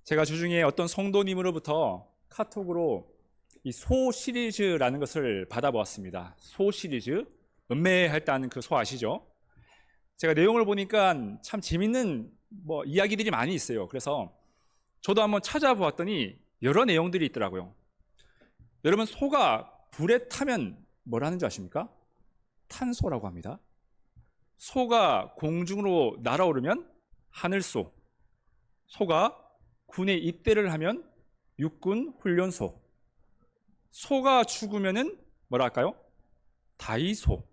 제가 주중에 어떤 성도님으로부터 카톡으로 이 소 시리즈라는 것을 받아보았습니다. 소 시리즈, 음매할 때 하는 그 소 아시죠? 제가 내용을 보니까 참 재밌는 이야기들이 많이 있어요. 그래서 저도 한번 찾아보았더니 여러 내용들이 있더라고요. 여러분, 소가 불에 타면 뭐라는 줄 아십니까? 탄소라고 합니다. 소가 공중으로 날아오르면 하늘소, 소가 군에 입대를 하면 육군 훈련소, 소가 죽으면은 뭐라 할까요? 다이소.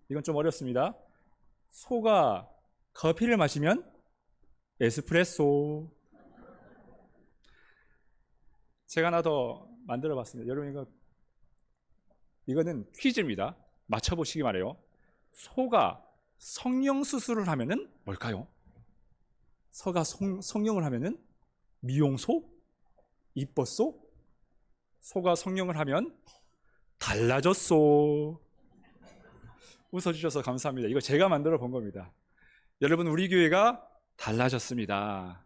이건 좀 어렵습니다. 소가 커피를 마시면 에스프레소. 제가 하나 더 만들어 봤습니다. 여러분, 이거는 퀴즈입니다. 맞춰보시기 바라요. 소가 성형 수술을 하면은 뭘까요? 소가 성형을 하면은 미용소? 이뻤소? 소가 성형을 하면 달라졌소. 웃어주셔서 감사합니다. 이거 제가 만들어 본 겁니다. 여러분, 우리 교회가 달라졌습니다.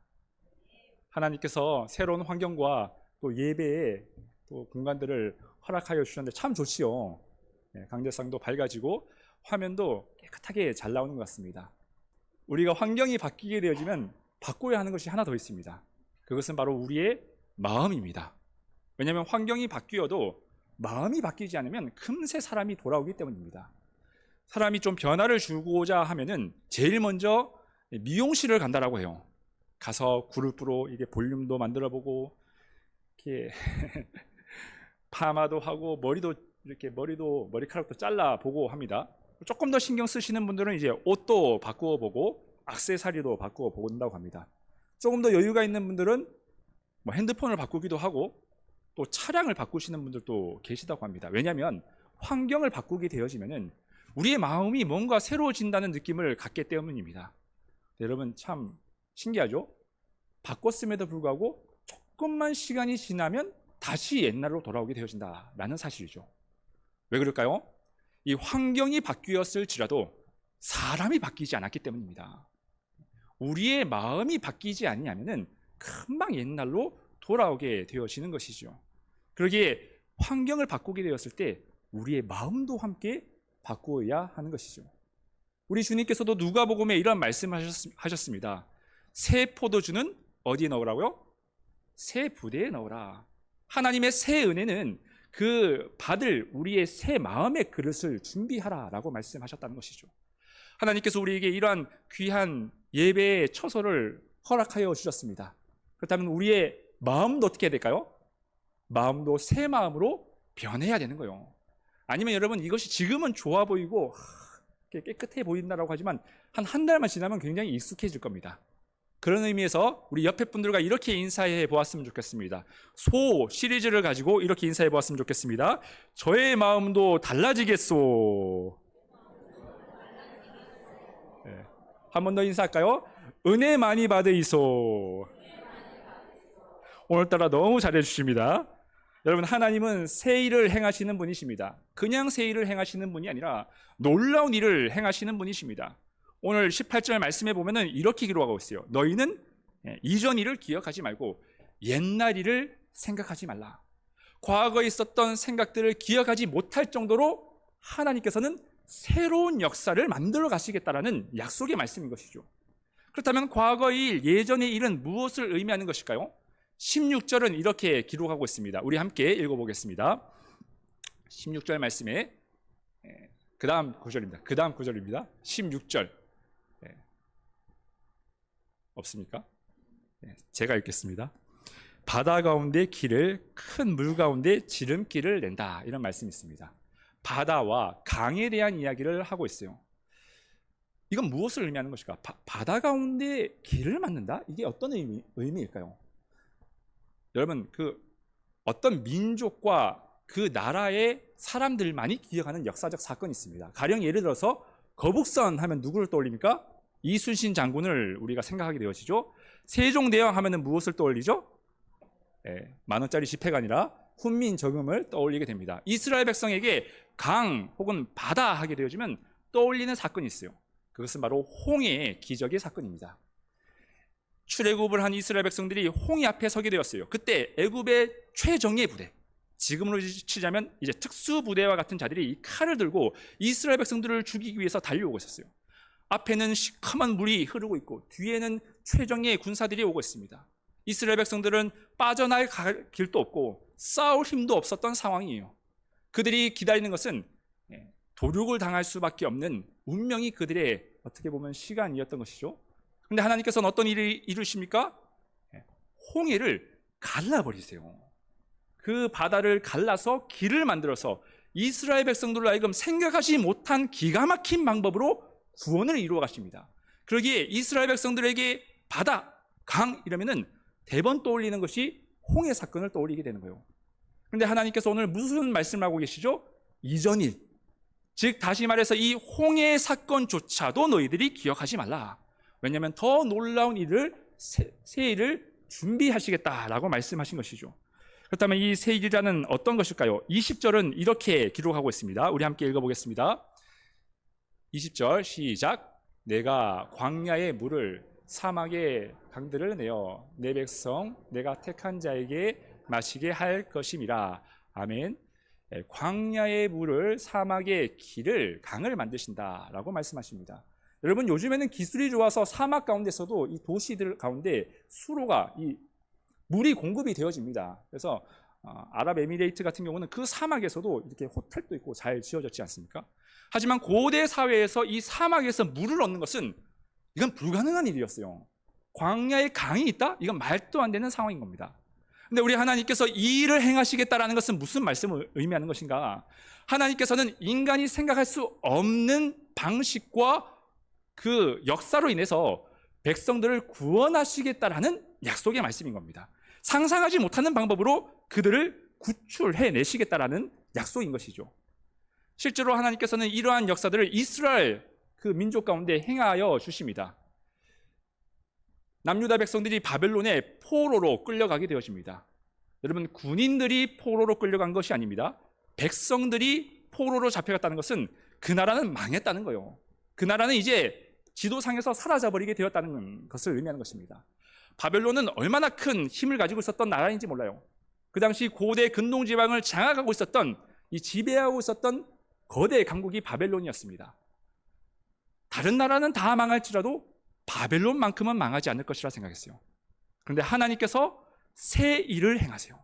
하나님께서 새로운 환경과 또 예배의 또 공간들을 허락하여 주셨는데 참 좋지요. 강대상도 밝아지고 화면도 깨끗하게 잘 나오는 것 같습니다. 우리가 환경이 바뀌게 되어지면 바꿔야 하는 것이 하나 더 있습니다. 그것은 바로 우리의 마음입니다. 왜냐하면 환경이 바뀌어도 마음이 바뀌지 않으면 금세 사람이 돌아오기 때문입니다. 사람이 좀 변화를 주고자 하면은 제일 먼저 미용실을 간다라고 해요. 가서 그룹으로 이게 볼륨도 만들어 보고 이렇게 파마도 하고 머리카락도 잘라 보고 합니다. 조금 더 신경 쓰시는 분들은 이제 옷도 바꾸어 보고 액세서리도 바꾸어 본다고 합니다. 조금 더 여유가 있는 분들은 핸드폰을 바꾸기도 하고 또 차량을 바꾸시는 분들도 계시다고 합니다. 왜냐하면 환경을 바꾸게 되어지면은 우리의 마음이 뭔가 새로워진다는 느낌을 갖기 때문입니다. 여러분, 참 신기하죠? 바꿨음에도 불구하고 조금만 시간이 지나면 다시 옛날로 돌아오게 되어진다라는 사실이죠. 왜 그럴까요? 이 환경이 바뀌었을지라도 사람이 바뀌지 않았기 때문입니다. 우리의 마음이 바뀌지 않냐면은 금방 옛날로 돌아오게 되어지는 것이죠. 그러기에 환경을 바꾸게 되었을 때 우리의 마음도 함께 바꾸어야 하는 것이죠. 우리 주님께서도 누가복음에 이런 말씀하셨습니다. 새 포도주는 어디에 넣으라고요? 새 부대에 넣으라. 하나님의 새 은혜는 그 받을 우리의 새 마음의 그릇을 준비하라라고 말씀하셨다는 것이죠. 하나님께서 우리에게 이러한 귀한 예배의 처소를 허락하여 주셨습니다. 그렇다면 우리의 마음도 어떻게 해야 될까요? 마음도 새 마음으로 변해야 되는 거예요. 아니면 여러분, 이것이 지금은 좋아 보이고 깨끗해 보인다라고 하지만 한 달만 지나면 굉장히 익숙해질 겁니다. 그런 의미에서 우리 옆에 분들과 이렇게 인사해 보았으면 좋겠습니다. 소 시리즈를 가지고 이렇게 인사해 보았으면 좋겠습니다. 저의 마음도 달라지겠소. 네. 한 번 더 인사할까요? 은혜 많이 받으이소. 오늘따라 너무 잘해 주십니다. 여러분, 하나님은 새 일을 행하시는 분이십니다. 그냥 새 일을 행하시는 분이 아니라 놀라운 일을 행하시는 분이십니다. 오늘 18절 말씀에 보면은 이렇게 기록하고 있어요. 너희는 이전 일을 기억하지 말고 옛날 일을 생각하지 말라. 과거에 있었던 생각들을 기억하지 못할 정도로 하나님께서는 새로운 역사를 만들어 가시겠다라는 약속의 말씀인 것이죠. 그렇다면 과거의 일, 예전의 일은 무엇을 의미하는 것일까요? 16절은 이렇게 기록하고 있습니다. 우리 함께 읽어보겠습니다. 16절 말씀에 그 다음 구절입니다. 16절 없습니까? 제가 읽겠습니다. 바다 가운데 길을 큰 물 가운데 지름길을 낸다, 이런 말씀이 있습니다. 바다와 강에 대한 이야기를 하고 있어요. 이건 무엇을 의미하는 것일까? 바다 가운데 길을 만든다? 이게 어떤 의미일까요? 여러분, 어떤 민족과 그 나라의 사람들만이 기억하는 역사적 사건이 있습니다. 가령 예를 들어서 거북선 하면 누구를 떠올립니까? 이순신 장군을 우리가 생각하게 되어지죠. 세종대왕 하면은 무엇을 떠올리죠? 10,000원짜리 지폐가 아니라 훈민 저금을 떠올리게 됩니다. 이스라엘 백성에게 강 혹은 바다 하게 되어지면 떠올리는 사건이 있어요. 그것은 바로 홍해의 기적의 사건입니다. 출애굽을 한 이스라엘 백성들이 홍해 앞에 서게 되었어요. 그때 애굽의 최정예 부대, 지금으로 치자면 이제 특수 부대와 같은 자들이 이 칼을 들고 이스라엘 백성들을 죽이기 위해서 달려오고 있었어요. 앞에는 시커먼 물이 흐르고 있고 뒤에는 최정예 군사들이 오고 있습니다. 이스라엘 백성들은 빠져나갈 길도 없고 싸울 힘도 없었던 상황이에요. 그들이 기다리는 것은 도륙을 당할 수밖에 없는 운명이 그들의 어떻게 보면 시간이었던 것이죠. 그런데 하나님께서는 어떤 일을 이루십니까? 홍해를 갈라버리세요. 그 바다를 갈라서 길을 만들어서 이스라엘 백성들로 하여금 생각하지 못한 기가 막힌 방법으로 구원을 이루어 가십니다. 그러기에 이스라엘 백성들에게 바다, 강 이러면은 대번 떠올리는 것이 홍해 사건을 떠올리게 되는 거예요. 그런데 하나님께서 오늘 무슨 말씀을 하고 계시죠? 이전일, 즉 다시 말해서 이 홍해 사건조차도 너희들이 기억하지 말라. 왜냐하면 더 놀라운 일을 새 일을 준비하시겠다라고 말씀하신 것이죠. 그렇다면 이 새 일이라는 어떤 것일까요? 20절은 이렇게 기록하고 있습니다. 우리 함께 읽어보겠습니다. 20절 시작. 내가 광야의 물을 사막의 강들을 내어 내 백성 내가 택한 자에게 마시게 할 것임이라. 아멘. 광야의 물을 사막의 길을 강을 만드신다라고 말씀하십니다. 여러분, 요즘에는 기술이 좋아서 사막 가운데서도 이 도시들 가운데 수로가 이 물이 공급이 되어집니다. 그래서 아랍에미레이트 같은 경우는 그 사막에서도 이렇게 호텔도 있고 잘 지어졌지 않습니까? 하지만 고대 사회에서 이 사막에서 물을 얻는 것은 이건 불가능한 일이었어요. 광야에 강이 있다? 이건 말도 안 되는 상황인 겁니다. 근데 우리 하나님께서 이 일을 행하시겠다라는 것은 무슨 말씀을 의미하는 것인가? 하나님께서는 인간이 생각할 수 없는 방식과 그 역사로 인해서 백성들을 구원하시겠다라는 약속의 말씀인 겁니다. 상상하지 못하는 방법으로 그들을 구출해내시겠다라는 약속인 것이죠. 실제로 하나님께서는 이러한 역사들을 이스라엘 그 민족 가운데 행하여 주십니다. 남유다 백성들이 바벨론의 포로로 끌려가게 되어집니다. 여러분, 군인들이 포로로 끌려간 것이 아닙니다. 백성들이 포로로 잡혀갔다는 것은 그 나라는 망했다는 거예요. 그 나라는 이제 지도상에서 사라져버리게 되었다는 것을 의미하는 것입니다. 바벨론은 얼마나 큰 힘을 가지고 있었던 나라인지 몰라요. 그 당시 고대 근동지방을 장악하고 있었던, 이 지배하고 있었던 거대 강국이 바벨론이었습니다. 다른 나라는 다 망할지라도 바벨론만큼은 망하지 않을 것이라 생각했어요. 그런데 하나님께서 새 일을 행하세요.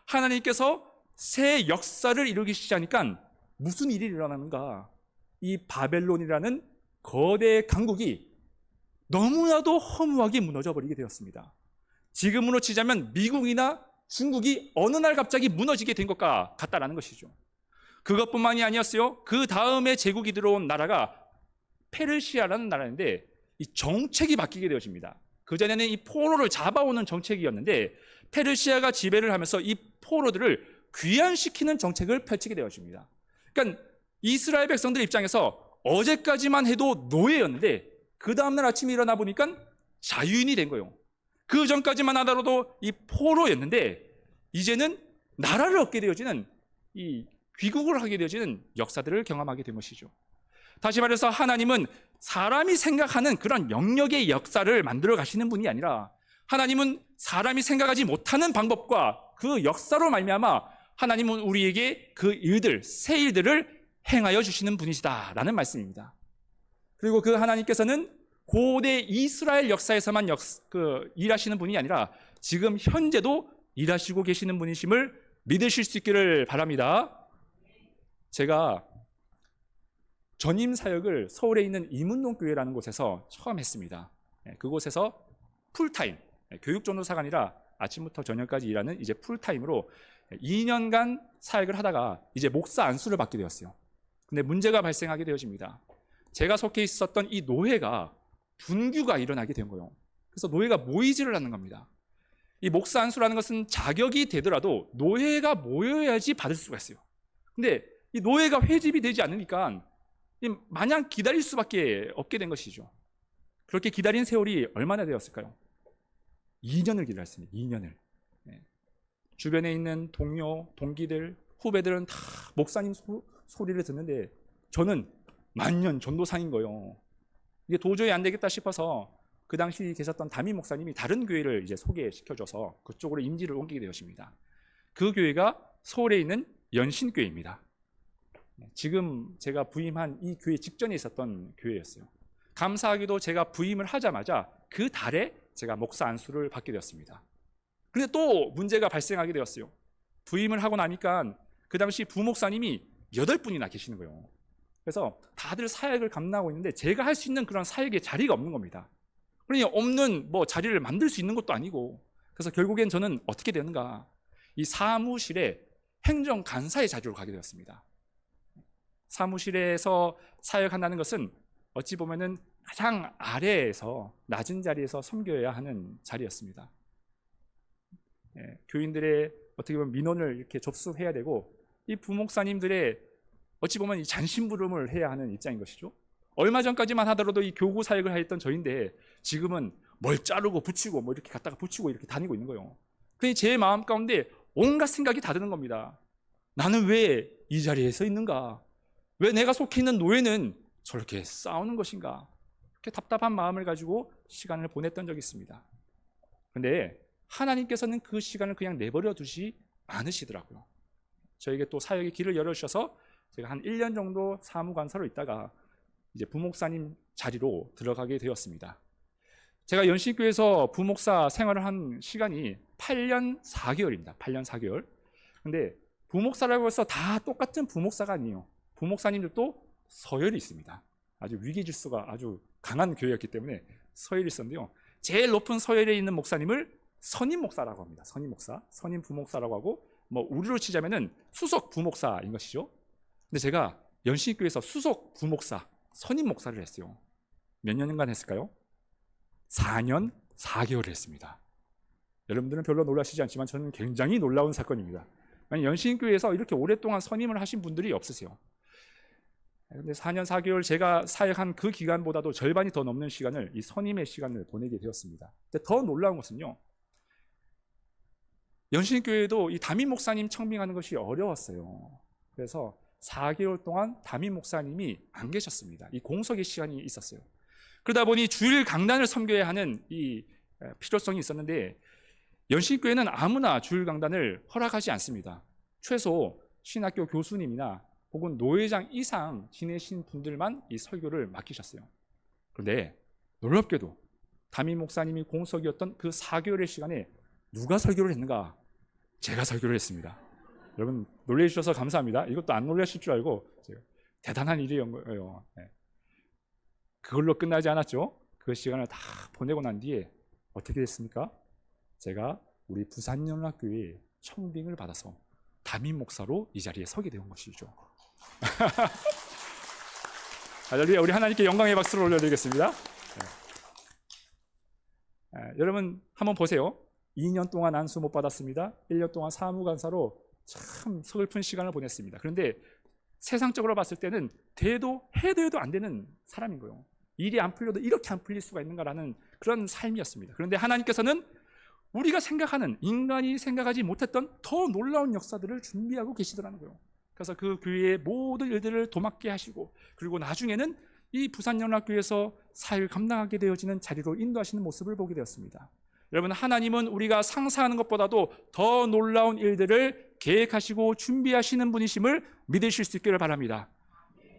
하나님께서 새 역사를 이루기 시작하니까 무슨 일이 일어나는가? 이 바벨론이라는 거대 강국이 너무나도 허무하게 무너져 버리게 되었습니다. 지금으로 치자면 미국이나 중국이 어느 날 갑자기 무너지게 된 것과 같다라는 것이죠. 그것뿐만이 아니었어요. 그 다음에 제국이 들어온 나라가 페르시아라는 나라인데 이 정책이 바뀌게 되어집니다. 그전에는 이 포로를 잡아오는 정책이었는데 페르시아가 지배를 하면서 이 포로들을 귀환시키는 정책을 펼치게 되어집니다. 그러니까 이스라엘 백성들 입장에서 어제까지만 해도 노예였는데 그 다음날 아침에 일어나 보니까 자유인이 된 거예요. 그 전까지만 하더라도 이 포로였는데 이제는 나라를 얻게 되어지는, 이 귀국을 하게 되어지는 역사들을 경험하게 된 것이죠. 다시 말해서 하나님은 사람이 생각하는 그런 영역의 역사를 만들어 가시는 분이 아니라 하나님은 사람이 생각하지 못하는 방법과 그 역사로 말미암아 하나님은 우리에게 그 일들, 새 일들을 행하여 주시는 분이시다라는 말씀입니다. 그리고 그 하나님께서는 고대 이스라엘 역사에서만 일하시는 분이 아니라 지금 현재도 일하시고 계시는 분이심을 믿으실 수 있기를 바랍니다. 제가 전임 사역을 서울에 있는 이문동교회라는 곳에서 처음 했습니다. 그곳에서 풀타임, 교육 전도사가 아니라 아침부터 저녁까지 일하는 이제 풀타임으로 2년간 사역을 하다가 이제 목사 안수를 받게 되었어요. 근데 문제가 발생하게 되어집니다. 제가 속해 있었던 이 노회가 분규가 일어나게 된 거예요. 그래서 노회가 모이지를 않는 겁니다. 이 목사 안수라는 것은 자격이 되더라도 노회가 모여야지 받을 수가 있어요. 근데 이 노회가 회집이 되지 않으니까 마냥 기다릴 수밖에 없게 된 것이죠. 그렇게 기다린 세월이 얼마나 되었을까요? 2년을 기다렸습니다. 2년을. 주변에 있는 동료, 동기들, 후배들은 다 목사님 소리를 듣는데 저는 만년 전도사인 거예요. 이게 도저히 안 되겠다 싶어서 그 당시 계셨던 담임 목사님이 다른 교회를 이제 소개시켜줘서 그쪽으로 임지를 옮기게 되었습니다. 그 교회가 서울에 있는 연신교회입니다. 지금 제가 부임한 이 교회 직전에 있었던 교회였어요. 감사하게도 제가 부임을 하자마자 그 달에 제가 목사 안수를 받게 되었습니다. 그런데 또 문제가 발생하게 되었어요. 부임을 하고 나니까 그 당시 부목사님이 8분이나 계시는 거예요. 그래서 다들 사역을 감당하고 있는데 제가 할 수 있는 그런 사역의 자리가 없는 겁니다. 그러니 없는 자리를 만들 수 있는 것도 아니고, 그래서 결국엔 저는 어떻게 되는가, 이 사무실에 행정간사의 자리로 가게 되었습니다. 사무실에서 사역한다는 것은 어찌 보면은 가장 아래에서 낮은 자리에서 섬겨야 하는 자리였습니다. 교인들의 어떻게 보면 민원을 이렇게 접수해야 되고, 이 부목사님들의 어찌 보면 이 잔심부름을 해야 하는 입장인 것이죠. 얼마 전까지만 하더라도 이 교구 사역을 했던 저인데 지금은 뭘 자르고 붙이고 이렇게 갖다가 붙이고 이렇게 다니고 있는 거예요. 그러니 제 마음 가운데 온갖 생각이 다 드는 겁니다. 나는 왜 이 자리에 서 있는가? 왜 내가 속해 있는 노예는 저렇게 싸우는 것인가? 이렇게 답답한 마음을 가지고 시간을 보냈던 적이 있습니다. 그런데 하나님께서는 그 시간을 그냥 내버려 두지 않으시더라고요. 저에게 또 사역의 길을 열어주셔서 제가 한 1년 정도 사무관사로 있다가 이제 부목사님 자리로 들어가게 되었습니다. 제가 연신교회에서 부목사 생활을 한 시간이 8년 4개월입니다. 8년 4개월. 근데 부목사라고 해서 다 똑같은 부목사가 아니에요. 부목사님들도 서열이 있습니다. 아주 위기질서가 아주 강한 교회였기 때문에 서열이 있었는데요. 제일 높은 서열에 있는 목사님을 선임 목사라고 합니다. 선임 목사, 선임 부목사라고 하고, 우리로 치자면은 수석 부목사인 것이죠. 근데 제가 연신교회에서 수석 부목사, 선임 목사를 했어요. 몇 년간 했을까요? 4년 4개월을 했습니다. 여러분들은 별로 놀라시지 않지만 저는 굉장히 놀라운 사건입니다. 연신교회에서 이렇게 오랫동안 선임을 하신 분들이 없으세요. 근데 4년 4개월 제가 사역한 그 기간보다도 절반이 더 넘는 시간을 이 선임의 시간을 보내게 되었습니다. 근데 더 놀라운 것은요, 연신교회도 이 담임 목사님 청빙하는 것이 어려웠어요. 그래서 4개월 동안 담임 목사님이 안 계셨습니다. 이 공석의 시간이 있었어요. 그러다 보니 주일 강단을 섬겨야 하는 이 필요성이 있었는데, 연신교회는 아무나 주일 강단을 허락하지 않습니다. 최소 신학교 교수님이나 혹은 노회장 이상 지내신 분들만 이 설교를 맡기셨어요. 그런데 놀랍게도 담임 목사님이 공석이었던 그 4개월의 시간에 누가 설교를 했는가? 제가 설교를 했습니다. 여러분 놀래주셔서 감사합니다. 이것도 안 놀라실 줄 알고 대단한 일이었던 거예요. 그걸로 끝나지 않았죠. 그 시간을 다 보내고 난 뒤에 어떻게 됐습니까? 제가 우리 부산연합교회에 청빙을 받아서 담임 목사로 이 자리에 서게 된 것이죠. 할렐루야. 우리 하나님께 영광의 박수를 올려드리겠습니다. 여러분 한번 보세요. 2년 동안 안수 못 받았습니다. 1년 동안 사무간사로 참 서글픈 시간을 보냈습니다. 그런데 세상적으로 봤을 때는 해도 안 되는 사람인 거예요. 일이 안 풀려도 이렇게 안 풀릴 수가 있는가라는 그런 삶이었습니다. 그런데 하나님께서는 우리가 생각하는, 인간이 생각하지 못했던 더 놀라운 역사들을 준비하고 계시더라는 거예요. 그래서 그 교회의 모든 일들을 도맡게 하시고, 그리고 나중에는 이 부산연합교회에서 사역을 감당하게 되어지는 자리로 인도하시는 모습을 보게 되었습니다. 여러분, 하나님은 우리가 상상하는 것보다도 더 놀라운 일들을 계획하시고 준비하시는 분이심을 믿으실 수 있기를 바랍니다.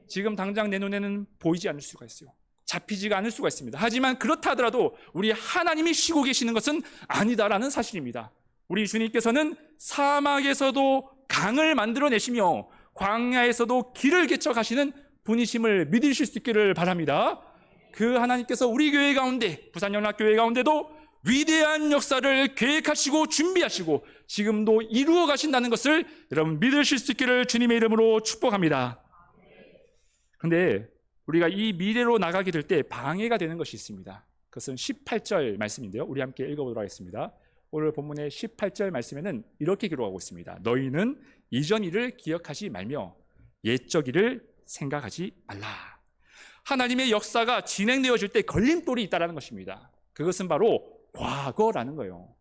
지금 당장 내 눈에는 보이지 않을 수가 있어요. 잡히지가 않을 수가 있습니다. 하지만 그렇다 하더라도 우리 하나님이 쉬고 계시는 것은 아니다라는 사실입니다. 우리 주님께서는 사막에서도 강을 만들어내시며 광야에서도 길을 개척 하시는 분이심을 믿으실 수 있기를 바랍니다. 그 하나님께서 우리 교회 가운데, 부산연합교회 가운데도 위대한 역사를 계획하시고 준비하시고 지금도 이루어 가신다는 것을 여러분 믿으실 수 있기를 주님의 이름으로 축복합니다. 그런데 우리가 이 미래로 나가게 될 때 방해가 되는 것이 있습니다. 그것은 18절 말씀인데요. 우리 함께 읽어보도록 하겠습니다. 오늘 본문의 18절 말씀에는 이렇게 기록하고 있습니다. 너희는 이전 일을 기억하지 말며 옛적 일을 생각하지 말라. 하나님의 역사가 진행되어질 때 걸림돌이 있다는 것입니다. 그것은 바로 과거라는 거예요.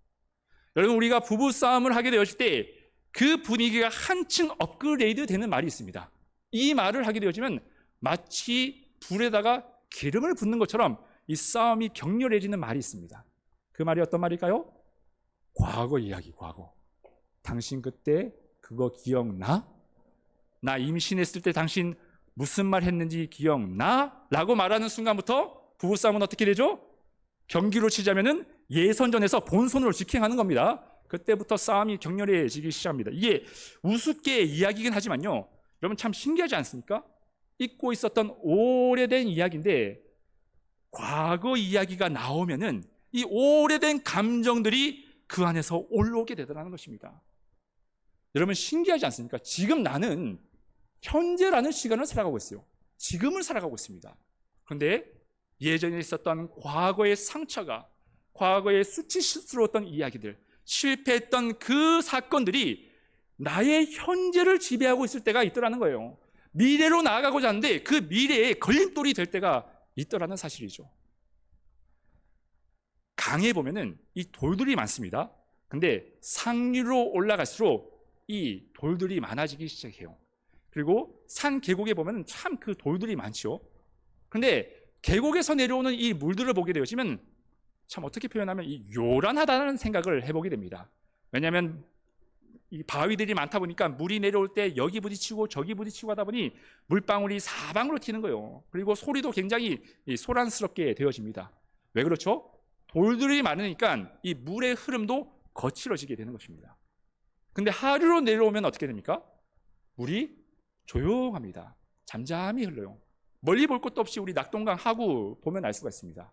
여러분, 우리가 부부싸움을 하게 되었을 때 그 분위기가 한층 업그레이드 되는 말이 있습니다. 이 말을 하게 되어지면 마치 불에다가 기름을 붓는 것처럼 이 싸움이 격렬해지는 말이 있습니다. 그 말이 어떤 말일까요? 과거 이야기, 과거. 당신 그때 그거 기억나? 나 임신했을 때 당신 무슨 말 했는지 기억나? 라고 말하는 순간부터 부부싸움은 어떻게 되죠? 경기로 치자면은 예선전에서 본선으로 직행하는 겁니다. 그때부터 싸움이 격렬해지기 시작합니다. 이게 우습게 이야기긴 하지만요, 여러분 참 신기하지 않습니까? 잊고 있었던 오래된 이야기인데 과거 이야기가 나오면은 이 오래된 감정들이 그 안에서 올라오게 되더라는 것입니다. 여러분 신기하지 않습니까? 지금 나는 현재라는 시간을 살아가고 있어요. 지금을 살아가고 있습니다. 그런데 예전에 있었던 과거의 상처가, 과거의 수치스러웠던 이야기들, 실패했던 그 사건들이 나의 현재를 지배하고 있을 때가 있더라는 거예요. 미래로 나아가고자 하는데 그 미래에 걸림돌이 될 때가 있더라는 사실이죠. 강에 보면은 이 돌들이 많습니다. 근데 상류로 올라갈수록 이 돌들이 많아지기 시작해요. 그리고 산 계곡에 보면 참 그 돌들이 많죠. 그런데 계곡에서 내려오는 이 물들을 보게 되어지면 참 어떻게 표현하면 이 요란하다는 생각을 해보게 됩니다. 왜냐하면 이 바위들이 많다 보니까 물이 내려올 때 여기 부딪히고 저기 부딪히고 하다 보니 물방울이 사방으로 튀는 거예요. 그리고 소리도 굉장히 소란스럽게 되어집니다. 왜 그렇죠? 돌들이 많으니까 이 물의 흐름도 거칠어지게 되는 것입니다. 근데 하류로 내려오면 어떻게 됩니까? 물이 조용합니다. 잠잠히 흘러요. 멀리 볼 것도 없이 우리 낙동강 하구 보면 알 수가 있습니다.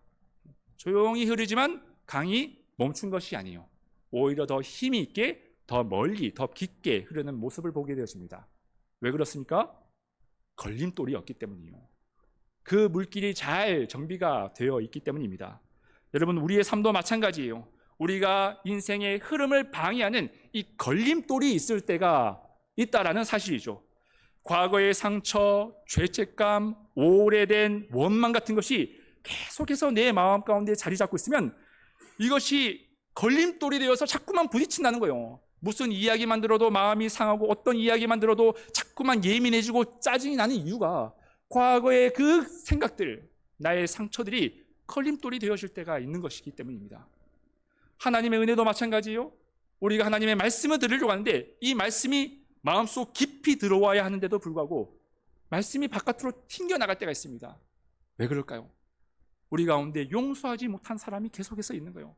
조용히 흐르지만 강이 멈춘 것이 아니에요. 오히려 더 힘이 있게, 더 멀리, 더 깊게 흐르는 모습을 보게 되어집니다. 왜 그렇습니까? 걸림돌이 없기 때문이에요. 그 물길이 잘 정비가 되어 있기 때문입니다. 여러분, 우리의 삶도 마찬가지예요. 우리가 인생의 흐름을 방해하는 이 걸림돌이 있을 때가 있다라는 사실이죠. 과거의 상처, 죄책감, 오래된 원망 같은 것이 계속해서 내 마음 가운데 자리 잡고 있으면 이것이 걸림돌이 되어서 자꾸만 부딪힌다는 거예요. 무슨 이야기만 들어도 마음이 상하고 어떤 이야기만 들어도 자꾸만 예민해지고 짜증이 나는 이유가 과거의 그 생각들, 나의 상처들이 걸림돌이 되어질 때가 있는 것이기 때문입니다. 하나님의 은혜도 마찬가지예요. 우리가 하나님의 말씀을 들으려고 하는데 이 말씀이 마음속 깊이 들어와야 하는데도 불구하고 말씀이 바깥으로 튕겨나갈 때가 있습니다. 왜 그럴까요? 우리 가운데 용서하지 못한 사람이 계속해서 있는 거예요.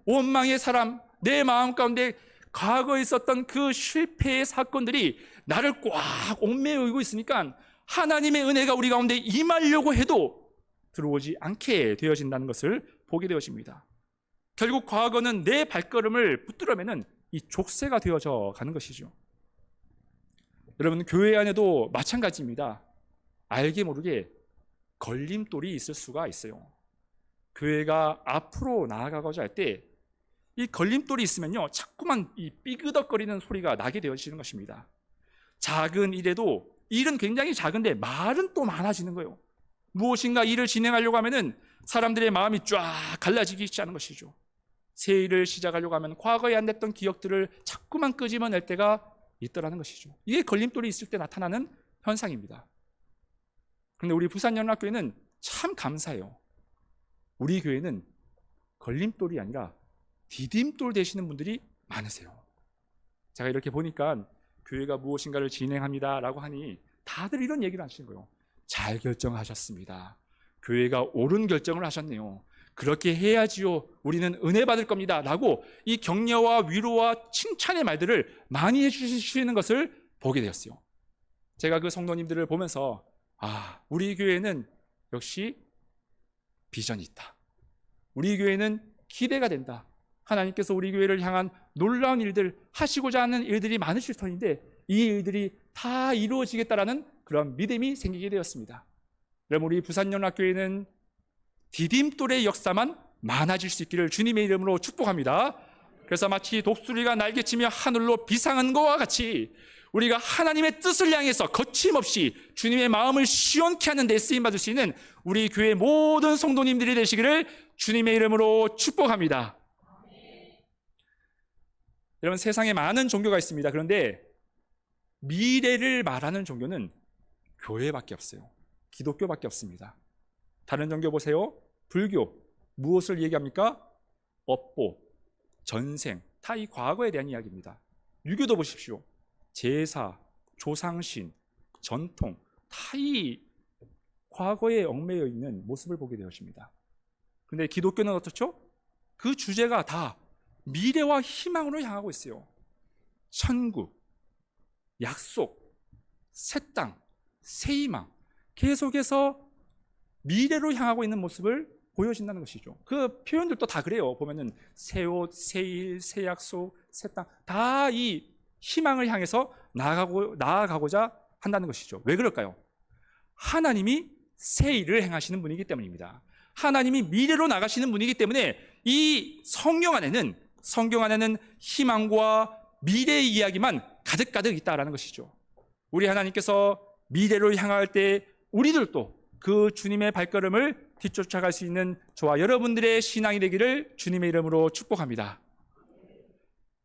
원망의 사람, 내 마음 가운데 과거에 있었던 그 실패의 사건들이 나를 꽉 옥매이고 있으니까 하나님의 은혜가 우리 가운데 임하려고 해도 들어오지 않게 되어진다는 것을 보게 되어집니다. 결국 과거는 내 발걸음을 붙들어매는 이 족쇄가 되어져 가는 것이죠. 여러분, 교회 안에도 마찬가지입니다. 알게 모르게 걸림돌이 있을 수가 있어요. 교회가 앞으로 나아가고자 할 때 이 걸림돌이 있으면요, 자꾸만 이 삐그덕거리는 소리가 나게 되어지는 것입니다. 작은 일에도, 일은 굉장히 작은데 말은 또 많아지는 거예요. 무엇인가 일을 진행하려고 하면은 사람들의 마음이 쫙 갈라지기 시작하는 것이죠. 새 일을 시작하려고 하면 과거에 안 됐던 기억들을 자꾸만 끄집어낼 때가 있더라는 것이죠. 이게 걸림돌이 있을 때 나타나는 현상입니다. 그런데 우리 부산연합교회는 참 감사해요. 우리 교회는 걸림돌이 아니라 디딤돌 되시는 분들이 많으세요. 제가 이렇게 보니까 교회가 무엇인가를 진행합니다 라고 하니 다들 이런 얘기를 하시는 거예요. 잘 결정하셨습니다. 교회가 옳은 결정을 하셨네요. 그렇게 해야지요. 우리는 은혜 받을 겁니다 라고 이 격려와 위로와 칭찬의 말들을 많이 해주시는 것을 보게 되었어요. 제가 그 성도님들을 보면서 우리 교회는 역시 비전이 있다. 우리 교회는 기대가 된다. 하나님께서 우리 교회를 향한 놀라운 일들, 하시고자 하는 일들이 많으실 터인데 이 일들이 다 이루어지겠다라는 그런 믿음이 생기게 되었습니다. 여러분, 우리 부산연합교회는 디딤돌의 역사만 많아질 수 있기를 주님의 이름으로 축복합니다. 그래서 마치 독수리가 날개치며 하늘로 비상한 것과 같이 우리가 하나님의 뜻을 향해서 거침없이 주님의 마음을 시원케 하는 데 쓰임받을 수 있는 우리 교회 모든 성도님들이 되시기를 주님의 이름으로 축복합니다. 여러분, 세상에 많은 종교가 있습니다. 그런데 미래를 말하는 종교는 교회밖에 없어요. 기독교밖에 없습니다. 다른 종교 보세요. 불교 무엇을 얘기합니까? 업보, 전생, 다 이 과거에 대한 이야기입니다. 유교도 보십시오. 제사, 조상신, 전통, 다 이 과거에 얽매여 있는 모습을 보게 되었습니다. 근데 기독교는 어떻죠? 그 주제가 다 미래와 희망으로 향하고 있어요. 천국, 약속, 새 땅, 새 희망, 계속해서 미래로 향하고 있는 모습을 보여진다는 것이죠. 그 표현들도 다 그래요. 보면은 새 옷, 새 일, 새 약속, 새 땅, 다 이 희망을 향해서 나아가고자 한다는 것이죠. 왜 그럴까요? 하나님이 새 일을 행하시는 분이기 때문입니다. 하나님이 미래로 나가시는 분이기 때문에 이 성경 안에는 희망과 미래의 이야기만 가득가득 있다라는 것이죠. 우리 하나님께서 미래로 향할 때 우리들도 그 주님의 발걸음을 뒤쫓아갈 수 있는 저와 여러분들의 신앙이 되기를 주님의 이름으로 축복합니다.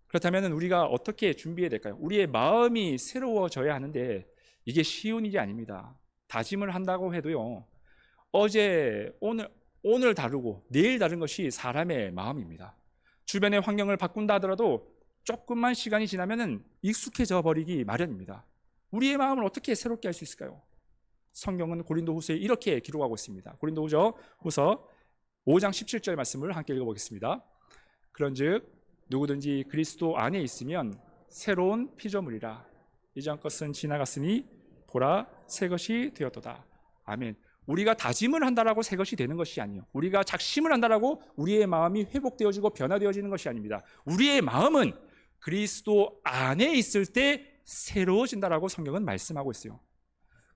그렇다면 우리가 어떻게 준비해야 될까요? 우리의 마음이 새로워져야 하는데 이게 쉬운 일이 아닙니다. 다짐을 한다고 해도요, 어제 오늘 다르고 내일 다른 것이 사람의 마음입니다. 주변의 환경을 바꾼다 하더라도 조금만 시간이 지나면 익숙해져 버리기 마련입니다. 우리의 마음을 어떻게 새롭게 할 수 있을까요? 성경은 고린도후서에 이렇게 기록하고 있습니다. 고린도후서 5장 17절 말씀을 함께 읽어보겠습니다. 그런즉 누구든지 그리스도 안에 있으면 새로운 피조물이라. 이전 것은 지나갔으니 보라 새 것이 되었도다. 아멘. 우리가 다짐을 한다라고 새 것이 되는 것이 아니에요. 우리가 작심을 한다라고 우리의 마음이 회복되어지고 변화되어지는 것이 아닙니다. 우리의 마음은 그리스도 안에 있을 때 새로워진다라고 성경은 말씀하고 있어요.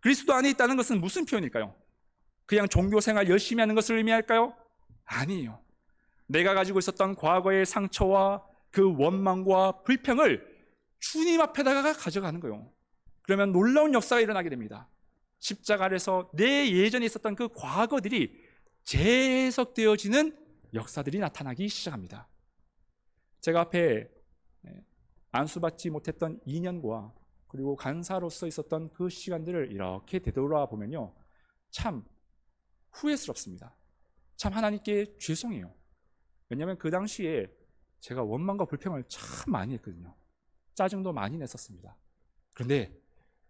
그리스도 안에 있다는 것은 무슨 표현일까요? 그냥 종교생활 열심히 하는 것을 의미할까요? 아니에요. 내가 가지고 있었던 과거의 상처와 그 원망과 불평을 주님 앞에다가 가져가는 거예요. 그러면 놀라운 역사가 일어나게 됩니다. 십자가 아래서 내 예전에 있었던 그 과거들이 재해석되어지는 역사들이 나타나기 시작합니다. 제가 앞에 안수받지 못했던 2년과 그리고 간사로서 있었던 그 시간들을 이렇게 되돌아보면요, 참 후회스럽습니다. 참 하나님께 죄송해요. 왜냐하면 그 당시에 제가 원망과 불평을 참 많이 했거든요. 짜증도 많이 냈었습니다. 그런데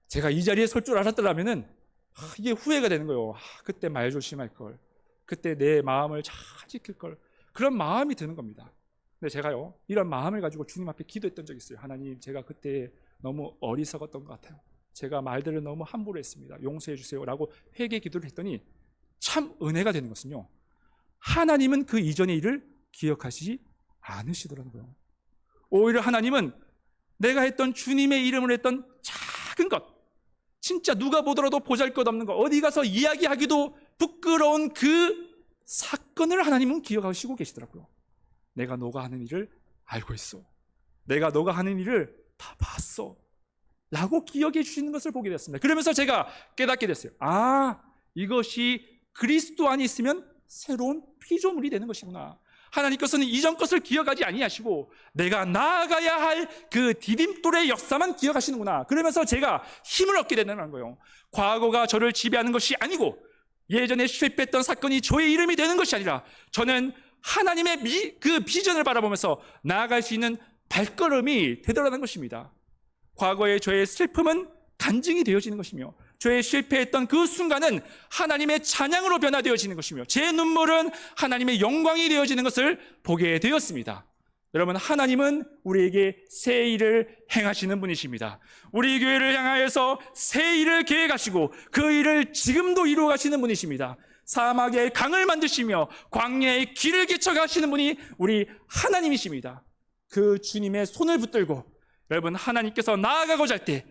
제가 이 자리에 설 줄 알았더라면은 이게 후회가 되는 거예요. 그때 말 조심할 걸, 그때 내 마음을 잘 지킬 걸, 그런 마음이 드는 겁니다. 근데 제가요, 이런 마음을 가지고 주님 앞에 기도했던 적이 있어요. 하나님, 제가 그때 너무 어리석었던 것 같아요. 제가 말들을 너무 함부로 했습니다. 용서해 주세요 라고 회개 기도를 했더니 참 은혜가 되는 것은요, 하나님은 그 이전의 일을 기억하시지 않으시더라는 거예요. 오히려 하나님은 내가 했던 주님의 이름으로 했던 작은 것, 진짜 누가 보더라도 보잘것없는 것, 어디 가서 이야기하기도 부끄러운 그 사건을 하나님은 기억하시고 계시더라고요. 내가 너가 하는 일을 알고 있어, 내가 너가 하는 일을 다 봤어 라고 기억해 주시는 것을 보게 됐습니다. 그러면서 제가 깨닫게 됐어요. 이것이 그리스도 안에 있으면 새로운 피조물이 되는 것이구나. 하나님께서는 이전 것을 기억하지 아니하시고 내가 나아가야 할 그 디딤돌의 역사만 기억하시는구나. 그러면서 제가 힘을 얻게 된다는 거예요. 과거가 저를 지배하는 것이 아니고 예전에 실패했던 사건이 저의 이름이 되는 것이 아니라 저는 하나님의 그 비전을 바라보면서 나아갈 수 있는 발걸음이 되더라는 것입니다. 과거의 저의 슬픔은 간증이 되어지는 것이며 저의 실패했던 그 순간은 하나님의 찬양으로 변화되어지는 것이며 제 눈물은 하나님의 영광이 되어지는 것을 보게 되었습니다. 여러분, 하나님은 우리에게 새 일을 행하시는 분이십니다. 우리 교회를 향하여서 새 일을 계획하시고 그 일을 지금도 이루어 가시는 분이십니다. 사막에 강을 만드시며 광야에 길을 개쳐 가시는 분이 우리 하나님이십니다. 그 주님의 손을 붙들고 여러분, 하나님께서 나아가고자 할 때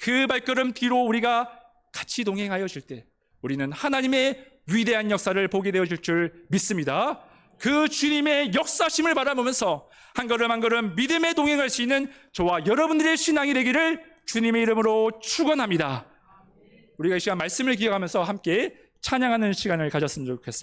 그 발걸음 뒤로 우리가 같이 동행하여질 때 우리는 하나님의 위대한 역사를 보게 되어질 줄 믿습니다. 그 주님의 역사심을 바라보면서 한 걸음 한 걸음 믿음에 동행할 수 있는 저와 여러분들의 신앙이 되기를 주님의 이름으로 축원합니다. 우리가 이 시간 말씀을 기억하면서 함께 찬양하는 시간을 가졌으면 좋겠습니다.